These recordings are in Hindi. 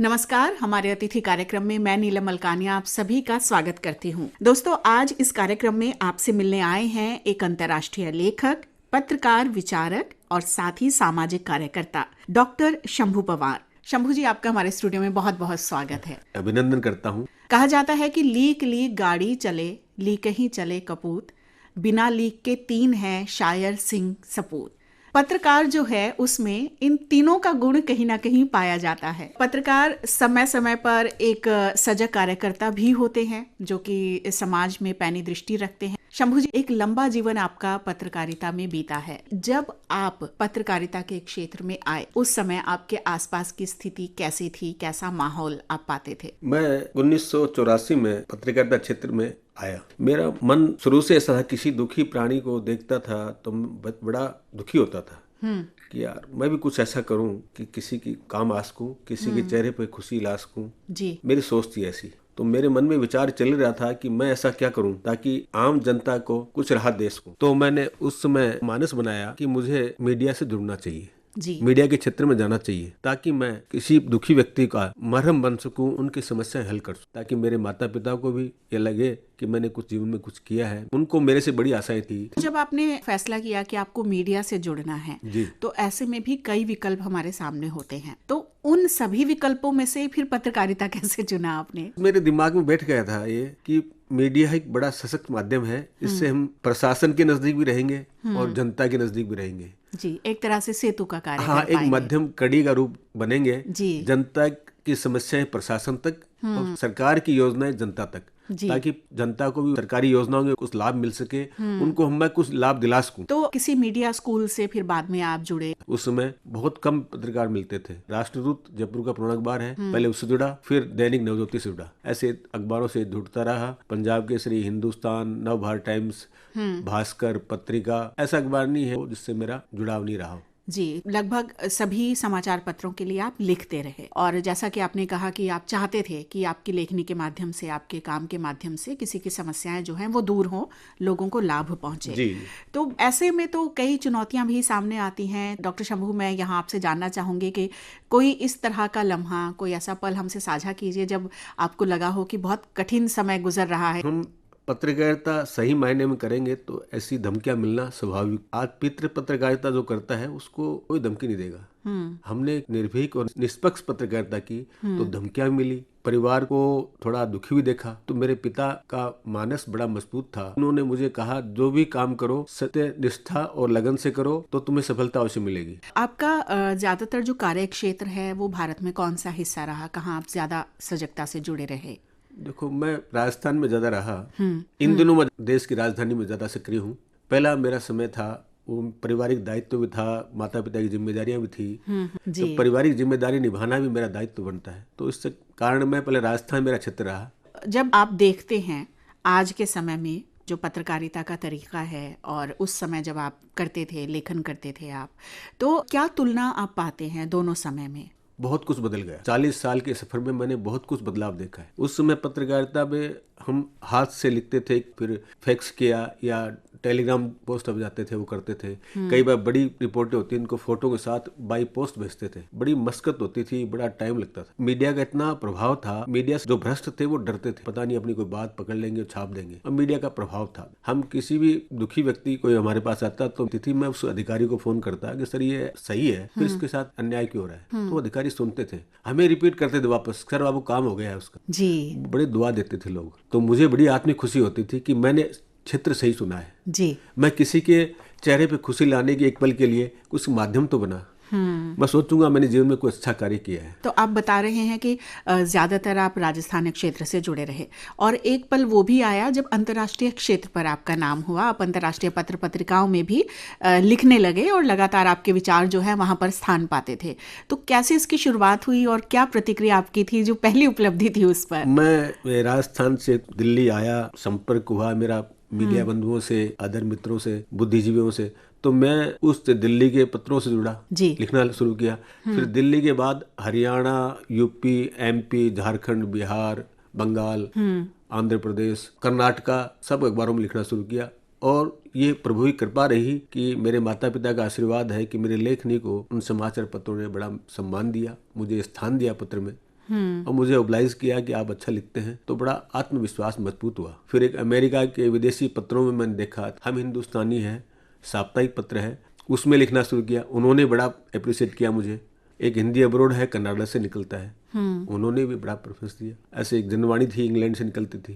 नमस्कार। हमारे अतिथि कार्यक्रम में मैं नीलम मलकानिया आप सभी का स्वागत करती हूँ। दोस्तों, आज इस कार्यक्रम में आपसे मिलने आए हैं एक अंतर्राष्ट्रीय लेखक, पत्रकार, विचारक और साथ ही सामाजिक कार्यकर्ता डॉक्टर शंभू पवार। शंभू जी, आपका हमारे स्टूडियो में बहुत बहुत स्वागत है। अभिनंदन करता हूँ। कहा जाता है कि लीक लीक गाड़ी चले, लीक ही चले कपूत, बिना लीक के तीन है शायर सिंह सपूत। पत्रकार जो है उसमें इन तीनों का गुण कहीं ना कहीं पाया जाता है। पत्रकार समय समय पर एक सजग कार्यकर्ता भी होते हैं जो कि समाज में पैनी दृष्टि रखते हैं। शंभू जी, एक लंबा जीवन आपका पत्रकारिता में बीता है। जब आप पत्रकारिता के क्षेत्र में आए उस समय आपके आसपास की स्थिति कैसी थी, कैसा माहौल आप पाते थे? मैं 1984 में पत्रकारिता क्षेत्र में आया। मेरा मन शुरू से ऐसा था, किसी दुखी प्राणी को देखता था तो बड़ा दुखी होता था कि यार मैं भी कुछ ऐसा करूं कि किसी की काम आ सकूं, किसी के चेहरे पे खुशी ला सकूं जी। मेरी सोच थी ऐसी। तो मेरे मन में विचार चल रहा था कि मैं ऐसा क्या करूं ताकि आम जनता को कुछ राहत दे सकूं। तो मैंने उस समय मानस बनाया कि मुझे मीडिया से जुड़ना चाहिए जी। मीडिया के क्षेत्र में जाना चाहिए ताकि मैं किसी दुखी व्यक्ति का मरहम बन सकूं, उनकी समस्याएं हल कर सकूं, ताकि मेरे माता पिता को भी ये लगे कि मैंने कुछ जीवन में कुछ किया है। उनको मेरे से बड़ी आशाएं थी। जब आपने फैसला किया कि आपको मीडिया से जुड़ना है जी, तो ऐसे में भी कई विकल्प हमारे सामने होते हैं, तो उन सभी विकल्पों में से फिर पत्रकारिता कैसे चुना आपने? मेरे दिमाग में बैठ गया था ये कि मीडिया एक बड़ा सशक्त माध्यम है, इससे हम प्रशासन के नजदीक भी रहेंगे और जनता के नजदीक भी रहेंगे जी। एक तरह से सेतु का कार्य हाँ, एक मध्यम कड़ी का रूप बनेंगे जी। जनता की समस्याएं प्रशासन तक और सरकार की योजनाएं जनता तक, ताकि जनता को भी सरकारी योजनाओं में कुछ लाभ मिल सके, उनको मैं कुछ लाभ दिला सकूं। तो किसी मीडिया स्कूल से फिर बाद में आप जुड़े? उस समय बहुत कम पत्रकार मिलते थे। राष्ट्रदूत जयपुर का पुराना अखबार है, पहले उससे जुड़ा, फिर दैनिक नवज्योति से जुड़ा। ऐसे अखबारों से जुड़ता रहा। पंजाब केसरी, हिंदुस्तान, नवभारत टाइम्स, भास्कर पत्रिका, ऐसा अखबार नहीं है जिससे मेरा जुड़ाव नहीं रहा जी। लगभग सभी समाचार पत्रों के लिए आप लिखते रहे और जैसा कि आपने कहा कि आप चाहते थे कि आपकी लेखनी के माध्यम से, आपके काम के माध्यम से किसी की समस्याएं जो हैं वो दूर हों, लोगों को लाभ पहुंचे जी। तो ऐसे में तो कई चुनौतियां भी सामने आती हैं। डॉक्टर शंभू, मैं यहाँ आपसे जानना चाहूंगी कि कोई इस तरह का लम्हा, कोई ऐसा पल हमसे साझा कीजिए जब आपको लगा हो कि बहुत कठिन समय गुजर रहा है। पत्रकारिता सही मायने में करेंगे तो ऐसी धमकियां मिलना स्वाभाविक। आज पितृ पत्रकारिता जो करता है उसको कोई धमकी नहीं देगा। हमने निर्भीक और निष्पक्ष पत्रकारिता की तो धमकियां भी मिली, परिवार को थोड़ा दुखी भी देखा। तो मेरे पिता का मानस बड़ा मजबूत था। उन्होंने मुझे कहा, जो भी काम करो सत्य, निष्ठा और लगन से करो तो तुम्हें सफलता अवश्य मिलेगी। आपका ज्यादातर जो कार्य क्षेत्र है वो भारत में कौन सा हिस्सा रहा? कहाँ आप ज्यादा सजगता से जुड़े रहे? देखो, मैं राजस्थान में ज्यादा रहा। इन दिनों मैं देश की राजधानी में ज्यादा सक्रिय हूँ। पहला मेरा समय था वो पारिवारिक दायित्व भी था, माता पिता की जिम्मेदारियां भी थी, तो पारिवारिक जिम्मेदारी निभाना भी मेरा दायित्व बनता है। तो इस कारण मैं पहले राजस्थान मेरा क्षेत्र रहा। जब आप देखते हैं आज के समय में जो पत्रकारिता का तरीका है और उस समय जब आप करते थे, लेखन करते थे आप, तो क्या तुलना आप पाते हैं दोनों समय में? बहुत कुछ बदल गया। 40 साल के सफर में मैंने बहुत कुछ बदलाव देखा है। उस समय पत्रकारिता में हम हाथ से लिखते थे, फिर फैक्स किया या टेलीग्राम पोस्ट अब जाते थे वो करते थे। कई बार बड़ी रिपोर्टें होती इनको फोटो के साथ बाई पोस्ट भेजते थे। बड़ी मशक्कत होती थी, बड़ा टाइम लगता था। मीडिया का इतना प्रभाव था, मीडिया से जो भ्रष्ट थे वो डरते थे, पता नहीं अपनी कोई बात पकड़ लेंगे, छाप देंगे। और मीडिया का प्रभाव था। हम किसी भी दुखी व्यक्ति कोई हमारे पास आता तो तिथि मैं उस अधिकारी को फोन करता कि सर ये सही है, फिर इसके साथ अन्याय क्यों हो रहा है। तो अधिकारी सुनते थे, हमें रिपीट करते थे वापस, सर बाबू काम हो गया है उसका जी। बड़े दुआ देते थे लोग। तो मुझे बड़ी आत्मिक खुशी होती थी कि मैंने क्षेत्र सही सुना है जी। मैं किसी के चेहरे पे खुशी लाने की एक पल के लिए कुछ माध्यम तो बना। मैं सोचूंगा मैंने जीवन में कोई अच्छा कार्य किया है। तो आप बता रहे हैं कि ज्यादातर आप राजस्थान क्षेत्र से जुड़े रहे और एक पल वो भी आया जब अंतर्राष्ट्रीय क्षेत्र पर आपका नाम हुआ। आप अंतर्राष्ट्रीय पत्र पत्रिकाओं में भी लिखने लगे और लगातार आपके विचार जो है वहां पर स्थान पाते थे। तो कैसे इसकी शुरुआत हुई और क्या प्रतिक्रिया आपकी थी, जो पहली उपलब्धि थी उस पर? मैं राजस्थान से दिल्ली आया, संपर्क हुआ मेरा मीडिया बंधुओं से, अदर मित्रों से, बुद्धिजीवियों से। तो मैं उस दिल्ली के पत्रों से जुड़ा, लिखना शुरू किया। फिर दिल्ली के बाद हरियाणा, यूपी, एमपी, झारखंड, बिहार, बंगाल, आंध्र प्रदेश, कर्नाटका, सब अखबारों में लिखना शुरू किया। और ये प्रभु की कृपा रही कि मेरे माता पिता का आशीर्वाद है कि मेरे लेखनी को उन समाचार पत्रों ने बड़ा सम्मान दिया, मुझे स्थान दिया पत्र में। और मुझे ओब्लाइज किया कि आप अच्छा लिखते हैं, तो बड़ा आत्मविश्वास मजबूत हुआ। फिर एक अमेरिका के विदेशी पत्रों में मैंने देखा, हम हिंदुस्तानी है, साप्ताहिक पत्र है, उसमें लिखना शुरू किया। उन्होंने बड़ा अप्रिशिएट किया मुझे। एक हिंदी अब्रोड है, कनाडा से निकलता है, उन्होंने भी बड़ा प्रेफरेंस दिया। ऐसे एक जनवाणी थी, इंग्लैंड से निकलती थी,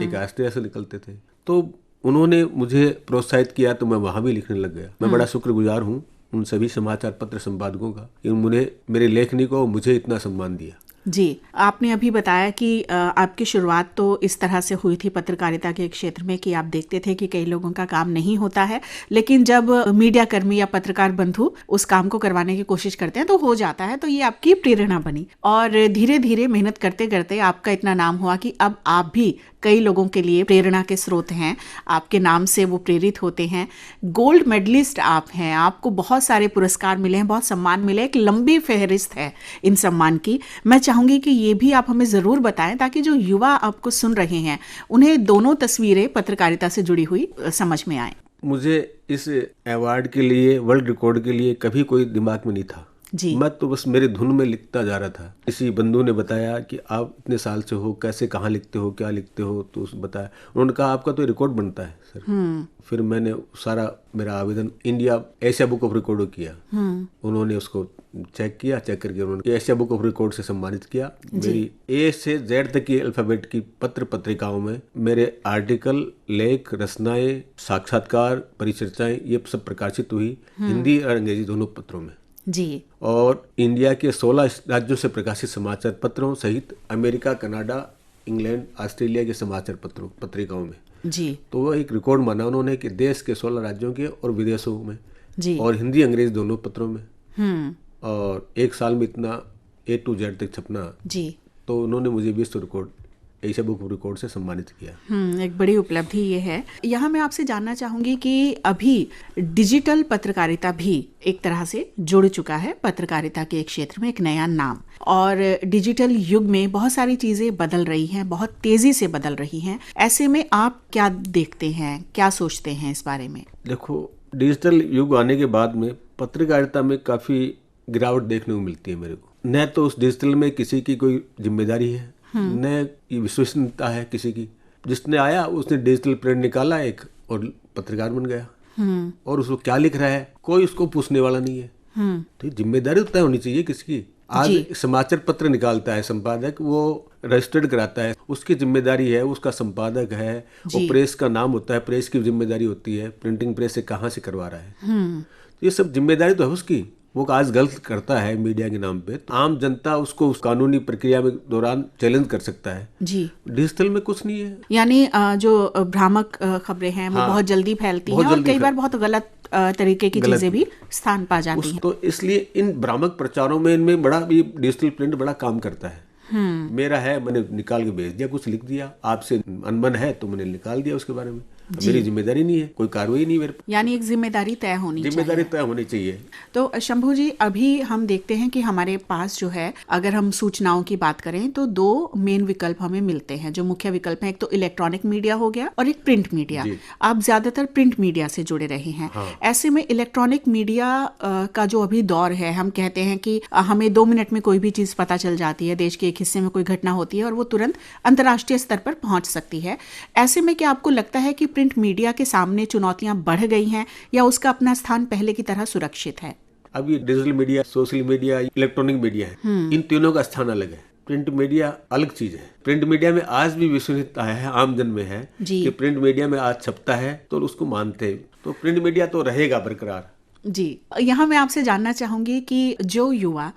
एक ऑस्ट्रेलिया से निकलते थे, तो उन्होंने मुझे प्रोत्साहित किया, तो मैं वहाँ भी लिखने लग गया। मैं बड़ा शुक्रगुजार हूँ उन सभी समाचार पत्र संपादकों का, उन्होंने मेरे लेखनी को मुझे इतना सम्मान दिया। जी, आपने अभी बताया कि आपकी शुरुआत तो इस तरह से हुई थी पत्रकारिता के क्षेत्र में कि आप देखते थे कि कई लोगों का काम नहीं होता है, लेकिन जब मीडिया कर्मी या पत्रकार बंधु उस काम को करवाने की कोशिश करते हैं तो हो जाता है। तो ये आपकी प्रेरणा बनी और धीरे धीरे मेहनत करते करते आपका इतना नाम हुआ कि अब आप भी कई लोगों के लिए प्रेरणा के स्रोत हैं, आपके नाम से वो प्रेरित होते हैं। गोल्ड मेडलिस्ट आप हैं, आपको बहुत सारे पुरस्कार मिले हैं, बहुत सम्मान मिले, एक लंबी फहरिस्त है इन सम्मान की। मैं चाहूंगी कि ये भी आप हमें ज़रूर बताएं ताकि जो युवा आपको सुन रहे हैं उन्हें दोनों तस्वीरें पत्रकारिता से जुड़ी हुई समझ में आए। मुझे इस अवार्ड के लिए, वर्ल्ड रिकॉर्ड के लिए कभी कोई दिमाग में नहीं था जी। मैं तो बस मेरे धुन में लिखता जा रहा था। किसी बंधु ने बताया कि आप इतने साल से हो, कैसे, कहाँ लिखते हो, क्या लिखते हो, तो उस बताया। उन्होंने कहा आपका तो रिकॉर्ड बनता है सर। फिर मैंने सारा मेरा आवेदन India Asia book of record किया। उन्होंने उसको चेक किया, चेक करके उन्होंने एशिया बुक ऑफ रिकॉर्ड से सम्मानित किया। मेरी ए से जेड तक की अल्फाबेट की पत्र पत्रिकाओं में मेरे आर्टिकल, लेख, रचनाएं, साक्षात्कार, परिचर्चाएं ये सब प्रकाशित हुई, हिंदी और अंग्रेजी दोनों पत्रों में जी। और इंडिया के 16 राज्यों से प्रकाशित समाचार पत्रों सहित अमेरिका, कनाडा, इंग्लैंड, ऑस्ट्रेलिया के समाचार पत्रों पत्रिकाओं में जी। तो वह एक रिकॉर्ड माना उन्होंने कि देश के 16 राज्यों के और विदेशों में जी। और हिंदी अंग्रेजी दोनों पत्रों में और एक साल में इतना A to Z तक छपना जी। तो उन्होंने मुझे विश्व record, Asia book of record से सम्मानित किया। एक बड़ी उपलब्धि ये है। यहाँ मैं आपसे जानना चाहूंगी कि अभी डिजिटल पत्रकारिता भी एक तरह से जुड़ चुका है पत्रकारिता के क्षेत्र में, एक नया नाम, और डिजिटल युग में बहुत सारी चीजें बदल रही हैं, बहुत तेजी से बदल रही हैं। ऐसे में आप क्या देखते हैं, क्या सोचते हैं इस बारे में? देखो, डिजिटल युग आने के बाद में पत्रकारिता में काफी गिरावट देखने को मिलती है मेरे को। न तो उस डिजिटल में किसी की कोई जिम्मेदारी है, न विश्वसनीयता है किसी की। जिसने आया उसने डिजिटल प्रिंट निकाला एक और पत्रकार बन गया, और उसको क्या लिख रहा है कोई उसको पूछने वाला नहीं है। तो जिम्मेदारी तय होनी चाहिए किसकी। आज समाचार पत्र निकालता है संपादक, वो रजिस्टर्ड कराता है, उसकी जिम्मेदारी है, उसका संपादक है, वो प्रेस का नाम होता है, प्रेस की जिम्मेदारी होती है, प्रिंटिंग प्रेस से कहाँ से करवा रहा है। तो ये सब जिम्मेदारी तो है उसकी। वो आज गलत करता है मीडिया के नाम पे, तो आम जनता उसको उस कानूनी प्रक्रिया में दौरान चैलेंज कर सकता है। जी। डिजिटल में कुछ नहीं है। यानी जो भ्रामक खबरें हैं वो बहुत जल्दी फैलती हैं और कई बार बहुत गलत तरीके की चीजें भी स्थान पा जाती हैं। तो इसलिए इन भ्रामक प्रचारों में इनमें बड़ा भी डिजिटल प्रिंट बड़ा काम करता है। मेरा है, मैंने निकाल के भेज दिया, कुछ लिख दिया, आपसे अनबन है तो मैंने निकाल दिया उसके बारे में। मेरी जिम्मेदारी नहीं है, कोई कार्रवाई नहीं मेरे, यानी एक जिम्मेदारी तय होनी चाहिए। तो शंभू जी, अभी हम देखते हैं कि हमारे पास जो है, अगर हम सूचनाओं की बात करें तो दो मेन विकल्प हमें मिलते हैं, जो मुख्य विकल्प हैं। एक तो इलेक्ट्रॉनिक मीडिया हो गया और एक प्रिंट मीडिया। आप ज्यादातर प्रिंट मीडिया से जुड़े रहे हैं। ऐसे में इलेक्ट्रॉनिक मीडिया का जो अभी दौर है, हम कहते हैं कि हमें 2 मिनट में कोई भी चीज पता चल जाती है, देश के एक हिस्से में कोई घटना होती है और वो तुरंत अंतर्राष्ट्रीय स्तर पर पहुंच सकती है। ऐसे में क्या आपको लगता है कि प्रिंट मीडिया के सामने चुनौतियां बढ़ गई हैं या उसका अपना स्थान पहले की तरह सुरक्षित है? अब ये digital media, social media, electronic media है, इन तीनों का स्थान अलग है। प्रिंट मीडिया अलग चीज है। प्रिंट मीडिया में आज भी विश्वसनीयता है, आम जन में है कि प्रिंट मीडिया में आज छपता है तो उसको मानते हैं, तो प्रिंट मीडिया तो रहेगा बरकरार। जी। यहाँ मैं आपसे जानना चाहूंगी कि जो युवा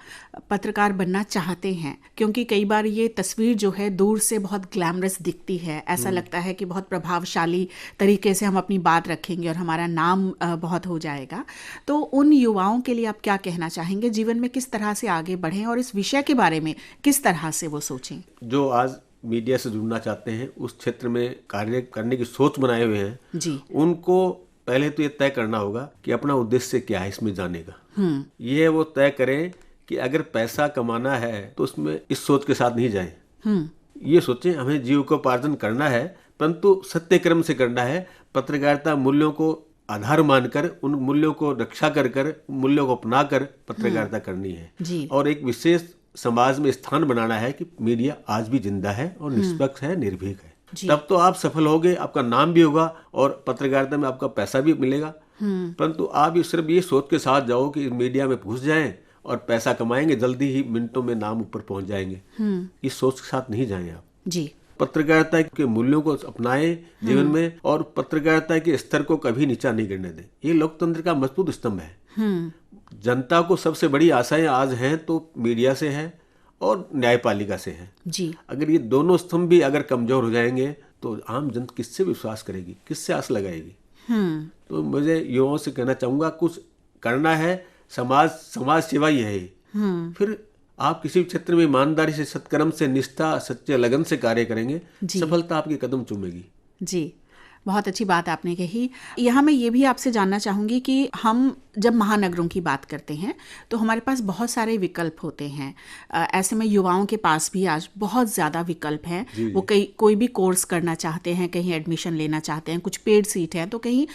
पत्रकार बनना चाहते हैं, क्योंकि कई बार ये तस्वीर जो है दूर से बहुत ग्लैमरस दिखती है, ऐसा लगता है कि बहुत प्रभावशाली तरीके से हम अपनी बात रखेंगे और हमारा नाम बहुत हो जाएगा, तो उन युवाओं के लिए आप क्या कहना चाहेंगे? जीवन में किस तरह से आगे बढ़ें और इस विषय के बारे में किस तरह से वो सोचें? जो आज मीडिया से जुड़ना चाहते हैं, उस क्षेत्र में कार्य करने की सोच बनाए हुए हैं जी, उनको पहले तो ये तय करना होगा कि अपना उद्देश्य क्या है इसमें जाने का। ये वो तय करें कि अगर पैसा कमाना है तो उसमें इस सोच के साथ नहीं जाएं। ये सोचें हमें जीविकोपार्जन करना है, परंतु सत्य क्रम से करना है। पत्रकारिता मूल्यों को आधार मानकर, उन मूल्यों को रक्षा कर मूल्यों को अपना कर पत्रकारिता करनी है। और एक विशेष समाज में स्थान बनाना है कि मीडिया आज भी जिंदा है और निष्पक्ष है, निर्भीक है, जी। तब तो आप सफल होगे, आपका नाम भी होगा और पत्रकारिता में आपका पैसा भी मिलेगा। परंतु आप सिर्फ ये सोच के साथ जाओ कि मीडिया में घुस जाएं और पैसा कमाएंगे, जल्दी ही मिनटों में नाम ऊपर पहुंच जाएंगे, इस सोच के साथ नहीं जाएं आप। जी। पत्रकारिता के मूल्यों को अपनाएं जीवन में और पत्रकारिता के स्तर को कभी नीचा नहीं गिरने दें। ये लोकतंत्र का मजबूत स्तंभ है। जनता को सबसे बड़ी आशाएं आज हैं तो मीडिया से है और न्यायपालिका से है। जी। अगर ये दोनों स्तंभ भी अगर कमजोर हो जाएंगे तो आम जनता किससे विश्वास करेगी, किससे आस लगाएगी? तो मुझे युवाओं से कहना चाहूंगा, कुछ करना है, समाज सेवा ही है। फिर आप किसी भी क्षेत्र में ईमानदारी से, सत्कर्म से, निष्ठा, सच्चे लगन से कार्य करेंगे, सफलता आपके कदम चूमेगी। जी, बहुत अच्छी बात आपने कही। यहाँ मैं ये भी आपसे जानना चाहूँगी कि हम जब महानगरों की बात करते हैं तो हमारे पास बहुत सारे विकल्प होते हैं। ऐसे में युवाओं के पास भी आज बहुत ज़्यादा विकल्प हैं। वो कोई भी कोर्स करना चाहते हैं, कहीं एडमिशन लेना चाहते हैं, कुछ पेड सीट है तो कहीं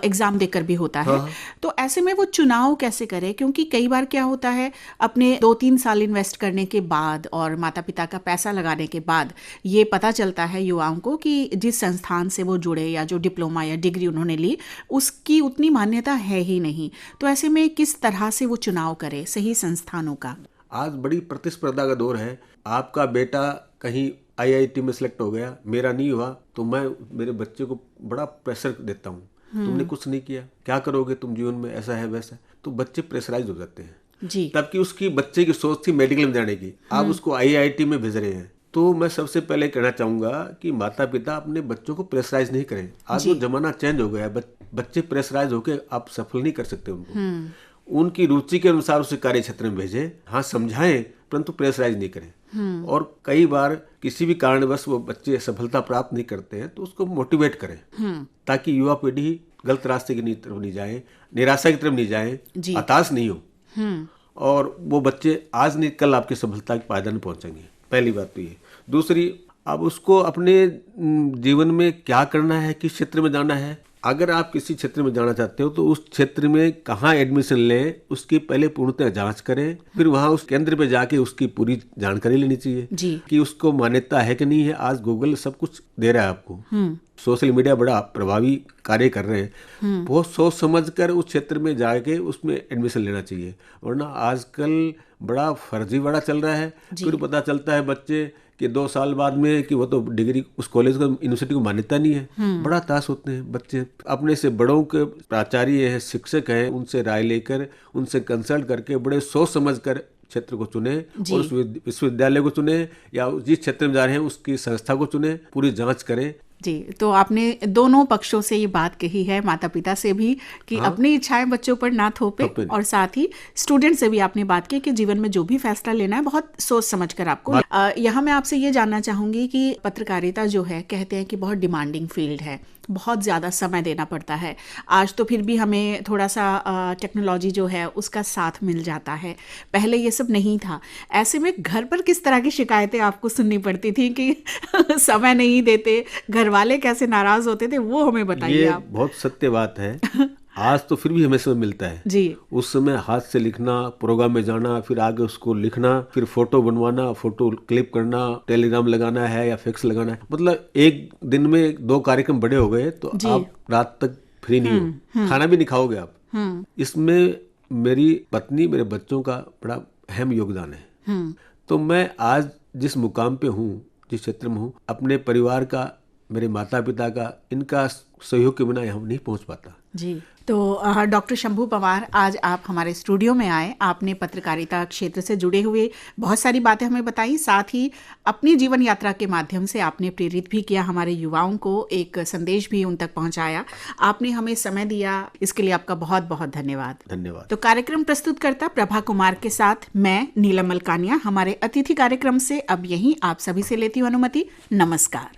एग्ज़ाम देकर भी होता है। तो ऐसे में वो चुनाव कैसे करें? क्योंकि कई बार क्या होता है, अपने 2-3 साल इन्वेस्ट करने के बाद और माता पिता का पैसा लगाने के बाद ये पता चलता है युवाओं को कि जिस संस्थान से वो जुड़े या जो डिप्लोमा या डिग्री उन्होंने ली उसकी उतनी मान्यता है ही नहीं। तो ऐसे में किस तरह से वो चुनाव करे सही संस्थानों का? आज बड़ी प्रतिस्पर्धा का दौर है। आपका बेटा कहीं IIT में सिलेक्ट हो गया, मेरा नहीं हुआ, तो मैं मेरे बच्चे को बड़ा प्रेशर देता हूँ, तुमने कुछ नहीं किया, क्या करोगे तुम जीवन में, ऐसा है वैसा है। तो बच्चे प्रेशराइज हो जाते हैं जी। तबकि उसकी बच्चे की सोच थी मेडिकल में जाने की, आप उसको IIT में भेज रहे हैं। तो मैं सबसे पहले कहना चाहूंगा कि माता पिता अपने बच्चों को प्रेशराइज नहीं करें। आज वो जमाना चेंज हो गया है, बच्चे प्रेशराइज होकर आप सफल नहीं कर सकते उनको। उनकी रुचि के अनुसार उसे कार्य क्षेत्र में भेजें, हाँ समझाएं, परंतु प्रेशराइज नहीं करें। और कई बार किसी भी कारणवश वो बच्चे सफलता प्राप्त नहीं करते हैं तो उसको मोटिवेट करें, ताकि युवा पीढ़ी गलत रास्ते की तरफ नहीं जाए, निराशा की तरफ नहीं जाए, हताश नहीं हो, और वो बच्चे आज नहीं कल आपकी सफलता के पायदान पहुंचेंगे। पहली बात तो ये। दूसरी, अब उसको अपने जीवन में क्या करना है, किस क्षेत्र में जाना है। अगर आप किसी क्षेत्र में जाना चाहते हो तो उस क्षेत्र में कहाँ एडमिशन लें, उसकी पहले पूर्णतः जांच करें। फिर वहाँ उस केंद्र पे जाके उसकी पूरी जानकारी लेनी चाहिए जी। कि उसको मान्यता है कि नहीं है। आज गूगल सब कुछ दे रहा है आपको, सोशल मीडिया बड़ा प्रभावी कार्य कर रहे हैं। बहुत सोच समझ कर उस क्षेत्र में जाके उसमें एडमिशन लेना चाहिए, वरना आजकल बड़ा फर्जीवाड़ा चल रहा है। फिर पता चलता है बच्चे कि 2 साल बाद में कि वो तो डिग्री उस कॉलेज को, यूनिवर्सिटी को मान्यता नहीं है। बड़ा ताश होते हैं बच्चे। अपने से बड़ों के प्राचार्य हैं, शिक्षक हैं, उनसे राय लेकर, उनसे कंसल्ट करके बड़े सोच समझ कर क्षेत्र को चुने और उस विश्वविद्यालय को चुने या जिस क्षेत्र में जा रहे हैं उसकी संस्था को चुने, पूरी जांच करें। जी, तो आपने दोनों पक्षों से ये बात कही है, माता पिता से भी कि अपनी इच्छाएं बच्चों पर ना थोपे, और साथ ही स्टूडेंट से भी आपने बात की कि जीवन में जो भी फैसला लेना है बहुत सोच समझ कर आपको। यहाँ मैं आपसे ये जानना चाहूंगी कि पत्रकारिता जो है, कहते हैं कि बहुत डिमांडिंग फील्ड है, बहुत ज़्यादा समय देना पड़ता है। आज तो फिर भी हमें थोड़ा सा टेक्नोलॉजी जो है उसका साथ मिल जाता है, पहले ये सब नहीं था। ऐसे में घर पर किस तरह की शिकायतें आपको सुननी पड़ती थी कि समय नहीं देते, घर वाले कैसे नाराज होते थे, वो हमें बताइए आप। बहुत सत्य बात है। आज तो फिर भी हमें समय मिलता है जी। उस समय हाथ से लिखना, प्रोग्राम में जाना, फिर आगे उसको लिखना, फिर फोटो बनवाना, फोटो क्लिप करना, टेलीग्राम लगाना है या फैक्स लगाना है, मतलब एक दिन में 2 कार्यक्रम बड़े हो गए तो आप रात तक फ्री नहीं हो, खाना भी नहीं खाओगे आप। इसमें मेरी पत्नी, मेरे बच्चों का बड़ा अहम योगदान है। तो मैं आज जिस मुकाम पे हूँ, जिस क्षेत्र में हूँ, अपने परिवार का, मेरे माता पिता का, इनका सहयोग के बिना हम नहीं पहुँच पाता जी। तो डॉक्टर शंभू पवार, आज आप हमारे स्टूडियो में आए, आपने पत्रकारिता क्षेत्र से जुड़े हुए बहुत सारी बातें हमें बताई, साथ ही अपनी जीवन यात्रा के माध्यम से आपने प्रेरित भी किया हमारे युवाओं को, एक संदेश भी उन तक पहुंचाया। आपने हमें समय दिया, इसके लिए आपका बहुत बहुत धन्यवाद। धन्यवाद। तो कार्यक्रम प्रस्तुतकर्ता प्रभा कुमार के साथ मैं नीलम मलकानिया हमारे अतिथि कार्यक्रम से अब यहीं आप सभी से लेती हूँ अनुमति। नमस्कार।